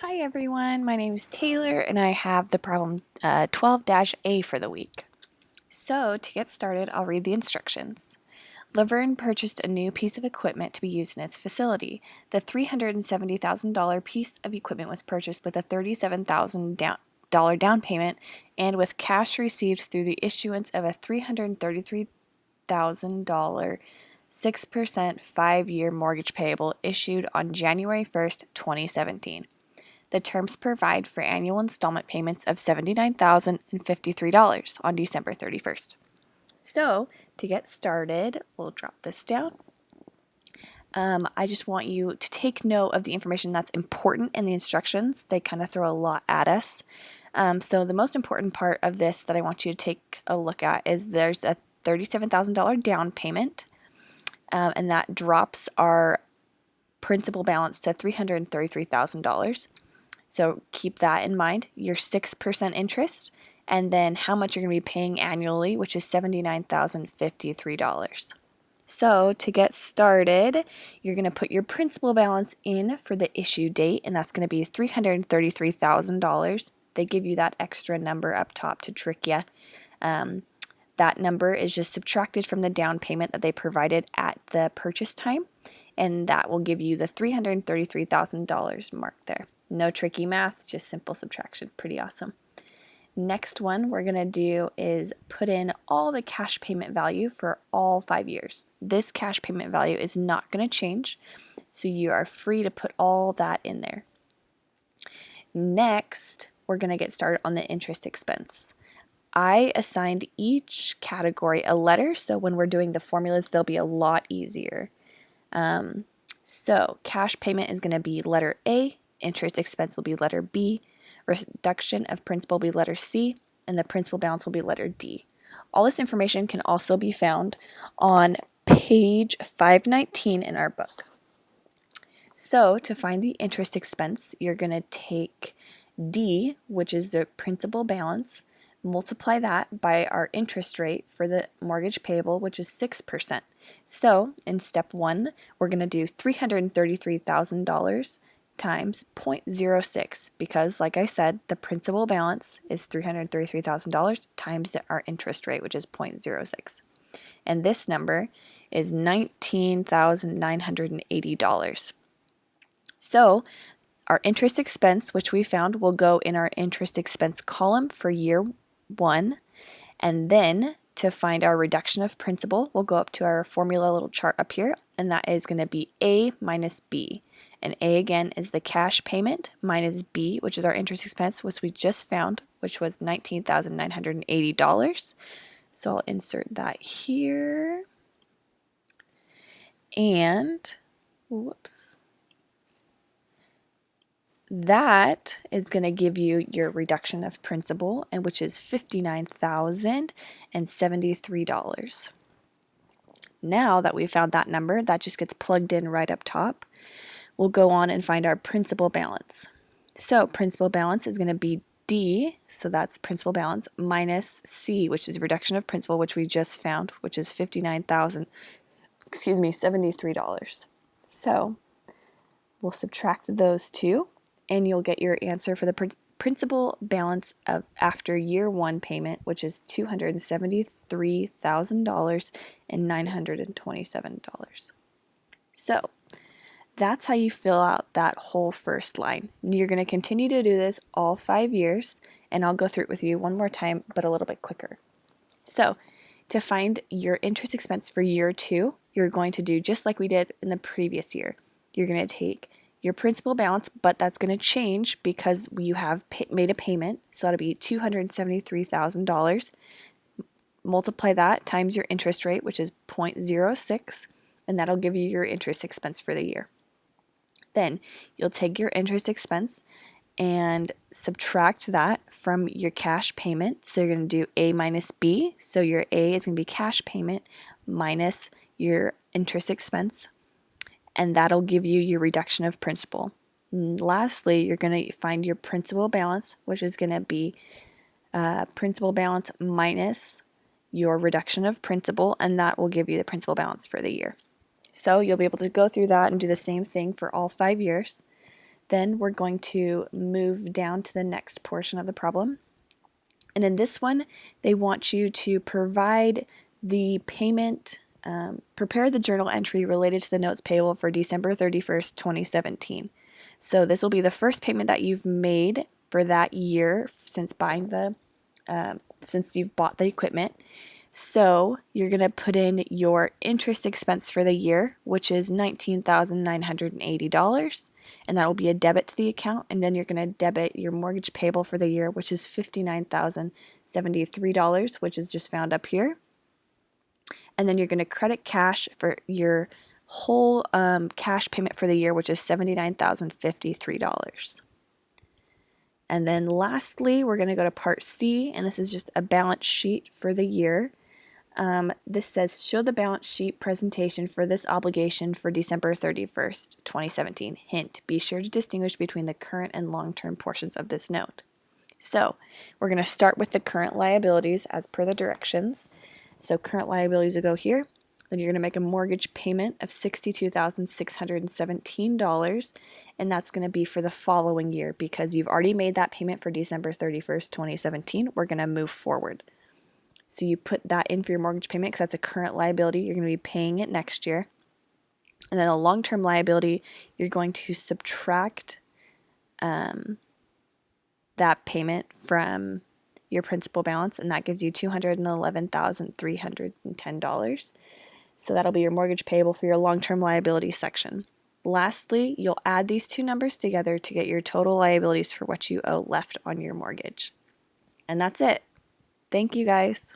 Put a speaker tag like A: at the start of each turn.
A: Hi everyone, my name is Taylor and I have the problem 12-A for the week. So to get started, I'll read the instructions. Laverne purchased a new piece of equipment to be used in its facility. The $370,000 piece of equipment was purchased with a $37,000 down payment and with cash received through the issuance of a $333,000 6% 5-year mortgage payable issued on January 1st, 2017. The terms provide for annual installment payments of $79,053 on December 31st. So, to get started, we'll drop this down. I just want you to take note of the information that's important in the instructions. They kind of throw a lot at us. So the most important part of this that I want you to take a look at is there's a $37,000 down payment, and that drops our principal balance to $333,000. So keep that in mind, your 6% interest, and then how much you're going to be paying annually, which is $79,053. So to get started, you're going to put your principal balance in for the issue date, and that's going to be $333,000. They give you that extra number up top to trick you. That number is just subtracted from the down payment that they provided at the purchase time, and that will give you the $333,000 mark there. No tricky math, just simple subtraction. Pretty awesome. Next one we're going to do is put in all the cash payment value for all 5 years. This cash payment value is not going to change, so you are free to put all that in there. Next, we're going to get started on the interest expense. I assigned each category a letter, so when we're doing the formulas, they'll be a lot easier. So cash payment is going to be letter A, interest expense will be letter B, reduction of principal will be letter C, and the principal balance will be letter D. All this information can also be found on page 519 in our book. So to find the interest expense, you're going to take D, which is the principal balance, multiply that by our interest rate for the mortgage payable, which is 6%. So in step 1, we're going to do $333,000 times 0.06 because, like I said, the principal balance is $333,000 times our interest rate, which is 0.06. And this number is $19,980. So our interest expense, which we found, will go in our interest expense column for year 1, and then to find our reduction of principal, we'll go up to our formula little chart up here, and that is going to be A minus B. And A again is the cash payment minus B, which is our interest expense, which we just found, which was $19,980. So I'll insert that here. And, whoops. That is going to give you your reduction of principal, and which is $59,073. Now that we've found that number, that just gets plugged in right up top. We'll go on and find our principal balance. So principal balance is going to be D, so that's principal balance, minus C, which is reduction of principal, which we just found, which is $73. So we'll subtract those two, and you'll get your answer for the principal balance of after year 1 payment, which is $273,927. So that's how you fill out that whole first line. You're going to continue to do this all 5 years, and I'll go through it with you one more time, but a little bit quicker. So to find your interest expense for year 2, you're going to do just like we did in the previous year. You're going to take your principal balance, but that's going to change because you have made a payment, so that'll be $273,000. Multiply that times your interest rate, which is 0.06, and that'll give you your interest expense for the year. Then you'll take your interest expense and subtract that from your cash payment. So you're going to do A minus B. So your A is going to be cash payment minus your interest expense, and that'll give you your reduction of principal. And lastly, you're going to find your principal balance, which is going to be principal balance minus your reduction of principal, and that will give you the principal balance for the year. So you'll be able to go through that and do the same thing for all 5 years. Then we're going to move down to the next portion of the problem. And in this one, they want you to provide the payment, prepare the journal entry related to the notes payable for December 31st, 2017. So this will be the first payment that you've made for that year since since you've bought the equipment. So you're going to put in your interest expense for the year, which is $19,980, and that will be a debit to the account. And then you're going to debit your mortgage payable for the year, which is $59,073, which is just found up here. And then you're going to credit cash for your whole cash payment for the year, which is $79,053. And then lastly, we're going to go to part C, and this is just a balance sheet for the year. This says, show the balance sheet presentation for this obligation for December 31st, 2017. Hint, be sure to distinguish between the current and long-term portions of this note. So we're going to start with the current liabilities as per the directions. So current liabilities will go here. Then you're going to make a mortgage payment of $62,617, and that's going to be for the following year because you've already made that payment for December 31st, 2017. We're going to move forward. So you put that in for your mortgage payment because that's a current liability. You're going to be paying it next year. And then a long-term liability, you're going to subtract that payment from your principal balance, and that gives you $211,310. So that'll be your mortgage payable for your long-term liability section. Lastly, you'll add these two numbers together to get your total liabilities for what you owe left on your mortgage. And that's it. Thank you guys.